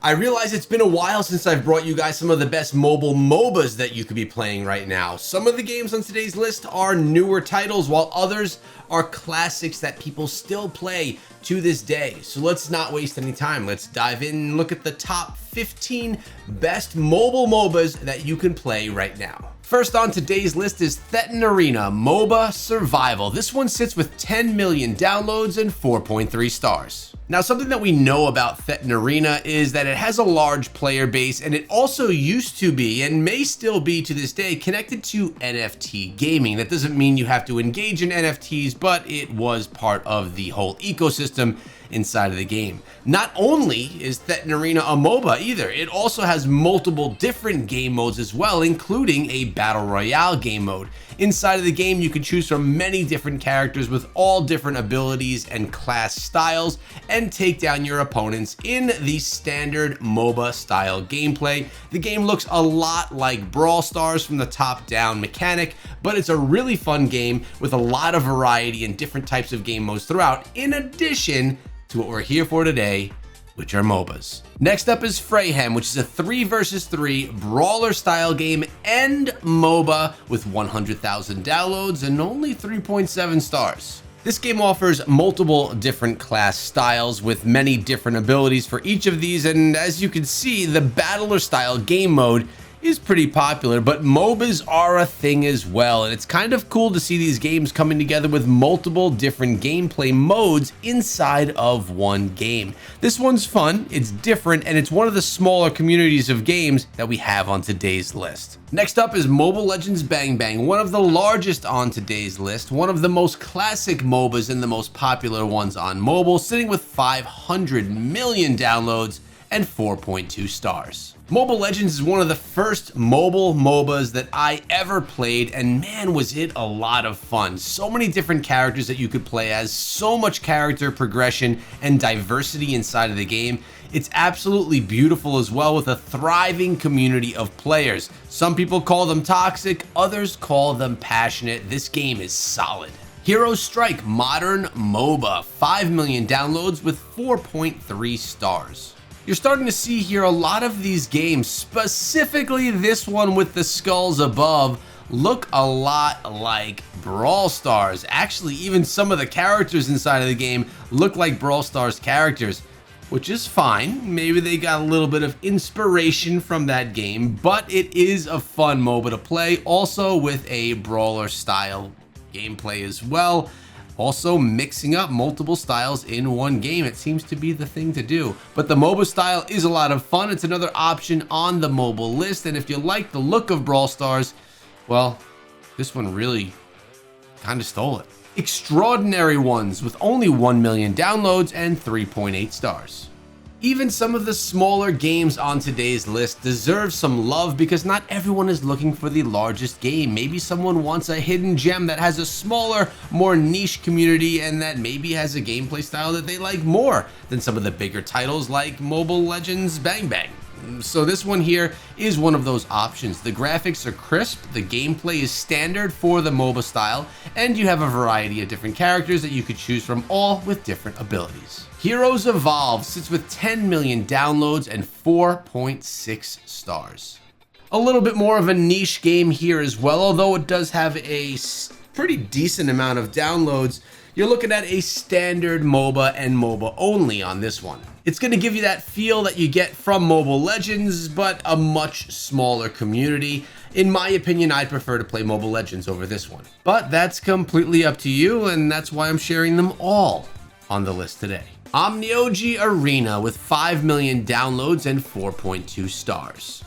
I realize it's been a while since I've brought you guys some of the best mobile MOBAs that you could be playing right now. Some of the games on today's list are newer titles, while others are classics that people still play to this day. So let's not waste any time. Let's dive in and look at the top 15 best mobile MOBAs that you can play right now. First on today's list is Thetan Arena MOBA Survival. This one sits with 10 million downloads and 4.3 stars. Now, something that we know about Thetan Arena is that it has a large player base, and it also used to be, and may still be to this day, connected to NFT gaming. That doesn't mean you have to engage in NFTs, but it was part of the whole ecosystem inside of the game. Not only is Thetan Arena a MOBA either, it also has multiple different game modes as well, including a Battle Royale game mode. Inside of the game, you can choose from many different characters with all different abilities and class styles and take down your opponents in the standard MOBA style gameplay. The game looks a lot like Brawl Stars from the top down mechanic, but it's a really fun game with a lot of variety and different types of game modes throughout, in addition to what we're here for today, which are MOBAs. Next up is Freyhem, which is a 3 vs 3 brawler style game and MOBA with 100,000 downloads and only 3.7 stars. This game offers multiple different class styles with many different abilities for each of these, and as you can see, the battler style game mode is pretty popular, but MOBAs are a thing as well, and it's kind of cool to see these games coming together with multiple different gameplay modes inside of one game. This one's fun, it's different, and it's one of the smaller communities of games that we have on today's list. Next up is Mobile Legends Bang Bang, one of the largest on today's list, one of the most classic MOBAs and the most popular ones on mobile, sitting with 500 million downloads and 4.2 stars. Mobile Legends is one of the first mobile MOBAs that I ever played, and man, was it a lot of fun. So many different characters that you could play as, so much character progression and diversity inside of the game. It's absolutely beautiful as well, with a thriving community of players. Some people call them toxic, others call them passionate. This game is solid. Heroes Strike Modern MOBA, 5 million downloads with 4.3 stars. You're starting to see here a lot of these games, specifically this one with the skulls above, look a lot like Brawl Stars. Actually, even some of the characters inside of the game look like Brawl Stars characters, which is fine. Maybe they got a little bit of inspiration from that game, but it is a fun MOBA to play, also with a brawler style gameplay as well. Also, mixing up multiple styles in one game, it seems to be the thing to do. But the MOBA style is a lot of fun. It's another option on the mobile list, and if you like the look of Brawl Stars, well, this one really kind of stole it. Extraordinary Ones with only 1 million downloads and 3.8 stars. Even some of the smaller games on today's list deserve some love because not everyone is looking for the largest game. Maybe someone wants a hidden gem that has a smaller, more niche community and that maybe has a gameplay style that they like more than some of the bigger titles like Mobile Legends Bang Bang. So this one here is one of those options. The graphics are crisp, the gameplay is standard for the MOBA style, and you have a variety of different characters that you could choose from, all with different abilities. Heroes Evolve sits with 10 million downloads and 4.6 stars. A little bit more of a niche game here as well, although it does have a pretty decent amount of downloads. You're looking at a standard MOBA and MOBA only on this one. It's going to give you that feel that you get from Mobile Legends, but a much smaller community. In my opinion, I'd prefer to play Mobile Legends over this one. But that's completely up to you, and that's why I'm sharing them all on the list today. Omnioji Arena with 5 million downloads and 4.2 stars.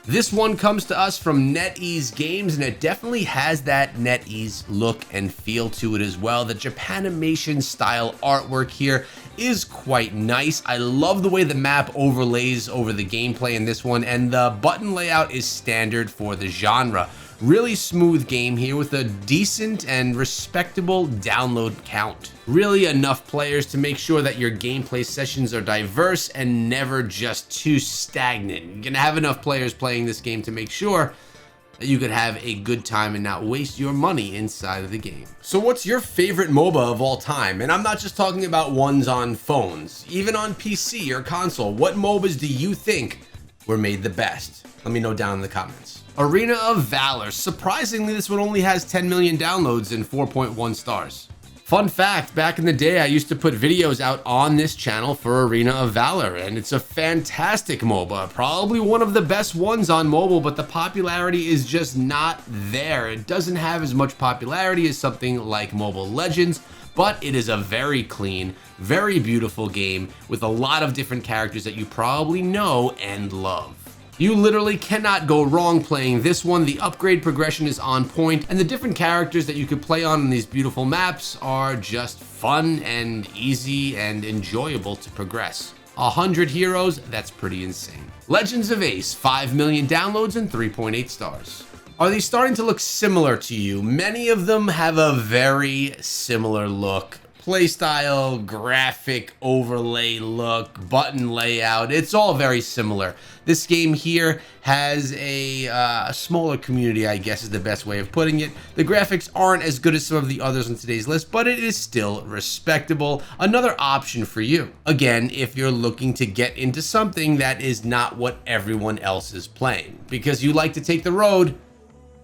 This one comes to us from NetEase Games, and it definitely has that NetEase look and feel to it as well. The Japanimation style artwork here is quite nice. I love the way the map overlays over the gameplay in this one, and the button layout is standard for the genre. Really smooth game here with a decent and respectable download count. Really enough players to make sure that your gameplay sessions are diverse and never just too stagnant. You're gonna have enough players playing this game to make sure that you could have a good time and not waste your money inside of the game. So what's your favorite MOBA of all time? And I'm not just talking about ones on phones, even on PC or console. What MOBAs do you think were made the best? Let me know down in the comments. Arena of Valor. Surprisingly, this one only has 10 million downloads and 4.1 stars. Fun fact, back in the day, I used to put videos out on this channel for Arena of Valor, and it's a fantastic MOBA, probably one of the best ones on mobile, but the popularity is just not there. It doesn't have as much popularity as something like Mobile Legends, but it is a very clean, very beautiful game with a lot of different characters that you probably know and love. You literally cannot go wrong playing this one. The upgrade progression is on point, and the different characters that you could play on these beautiful maps are just fun and easy and enjoyable to progress. 100 heroes, that's pretty insane. Legends of Ace, 5 million downloads and 3.8 stars. Are these starting to look similar to you? Many of them have a very similar look. Playstyle, graphic overlay look, button layout, it's all very similar. This game here has a smaller community, I guess is the best way of putting it. The graphics aren't as good as some of the others on today's list, but it is still respectable. Another option for you. Again, if you're looking to get into something that is not what everyone else is playing, because you like to take the road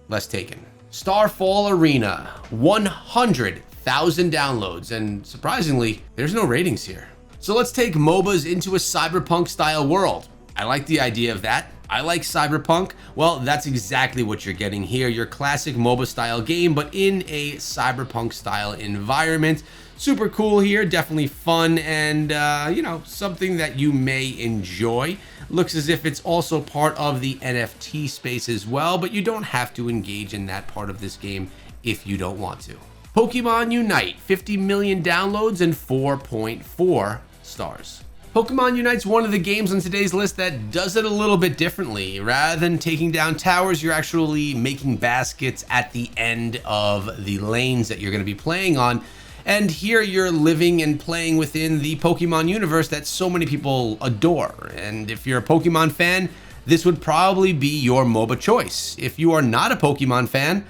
less taken. Starfall Arena, 100,000 downloads, and surprisingly, there's no ratings here. So let's take MOBAs into a cyberpunk style world. I like the idea of that. I like cyberpunk. Well, that's exactly what you're getting here. Your classic MOBA style game, but in a cyberpunk style environment. Super cool here, definitely fun, and you know, something that you may enjoy. Looks as if it's also part of the NFT space as well, but you don't have to engage in that part of this game if you don't want to. Pokemon Unite, 50 million downloads and 4.4 stars. Pokemon Unite's one of the games on today's list that does it a little bit differently. Rather than taking down towers, you're actually making baskets at the end of the lanes that you're going to be playing on. And here you're living and playing within the Pokemon universe that so many people adore. And if you're a Pokemon fan, this would probably be your MOBA choice. If you are not a Pokemon fan,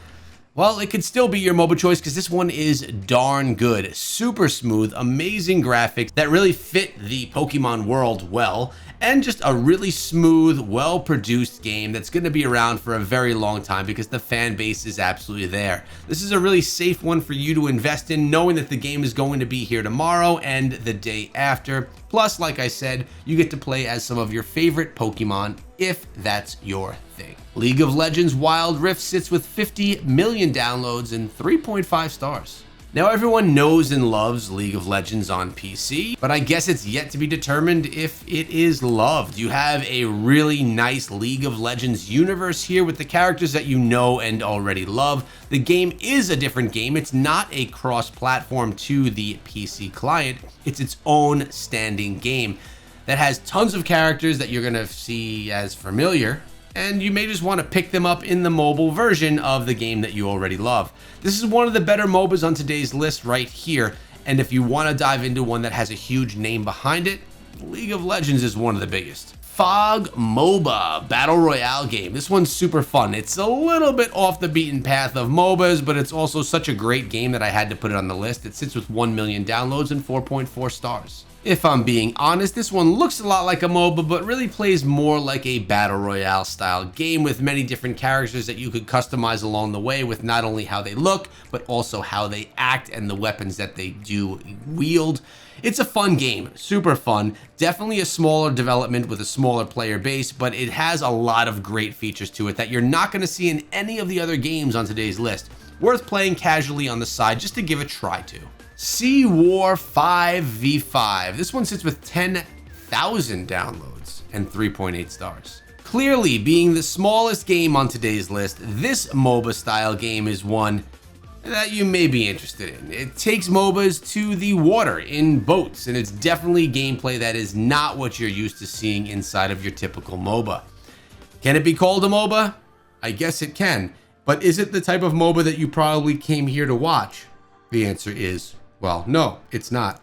well, it could still be your MOBA choice because this one is darn good. Super smooth, amazing graphics that really fit the Pokemon world well, and just a really smooth, well-produced game that's going to be around for a very long time because the fan base is absolutely there. This is a really safe one for you to invest in, knowing that the game is going to be here tomorrow and the day after. Plus, like I said, you get to play as some of your favorite Pokemon if that's your thing. League of Legends Wild Rift sits with 50 million downloads and 3.5 stars. Now everyone knows and loves League of Legends on PC, but I guess it's yet to be determined if it is loved. You have a really nice League of Legends universe here with the characters that you know and already love. The game is a different game. It's not a cross-platform to the PC client. It's its own standing game that has tons of characters that you're gonna see as familiar, and you may just want to pick them up in the mobile version of the game that you already love. This is one of the better MOBAs on today's list right here, and if you want to dive into one that has a huge name behind it, League of Legends is one of the biggest. Fog MOBA, Battle Royale game. This one's super fun. It's a little bit off the beaten path of MOBAs, but it's also such a great game that I had to put it on the list. It sits with 1 million downloads and 4.4 stars. If I'm being honest, this one looks a lot like a MOBA, but really plays more like a Battle Royale style game with many different characters that you could customize along the way with not only how they look, but also how they act and the weapons that they do wield. It's a fun game, super fun. Definitely a smaller development with a smaller player base, but it has a lot of great features to it that you're not going to see in any of the other games on today's list. Worth playing casually on the side just to give a try to. Sea War 5v5. This one sits with 10,000 downloads and 3.8 stars. Clearly, being the smallest game on today's list, this MOBA style game is one that you may be interested in. It takes MOBAs to the water in boats, and it's definitely gameplay that is not what you're used to seeing inside of your typical MOBA. Can it be called a MOBA? I guess it can, but is it the type of MOBA that you probably came here to watch? The answer is, well, no, it's not.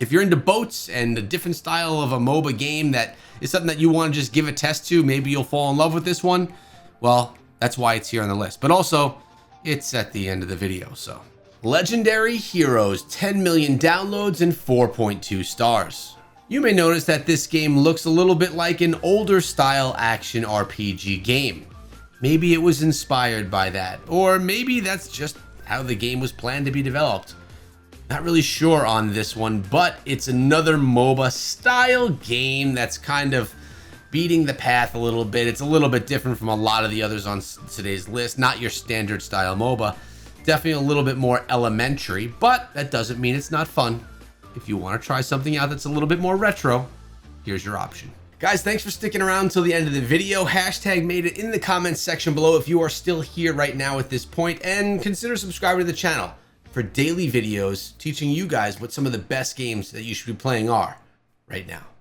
If you're into boats and a different style of a MOBA game that is something that you want to just give a test to, maybe you'll fall in love with this one. Well, That's why it's here on the list. But also, it's at the end of the video, so. Legendary Heroes, 10 million downloads and 4.2 stars. You may notice that this game looks a little bit like an older style action RPG game. Maybe it was inspired by that, or maybe that's just how the game was planned to be developed. Not really sure on this one, but it's another MOBA style game that's kind of beating the path a little bit. It's a little bit different from a lot of the others on today's list. Not your standard style MOBA. Definitely a little bit more elementary, but that doesn't mean it's not fun. If you want to try something out that's a little bit more retro, here's your option. Guys, thanks for sticking around until the end of the video. Hashtag made it in the comments section below if you are still here right now at this point, and consider subscribing to the channel for daily videos teaching you guys what some of the best games that you should be playing are right now.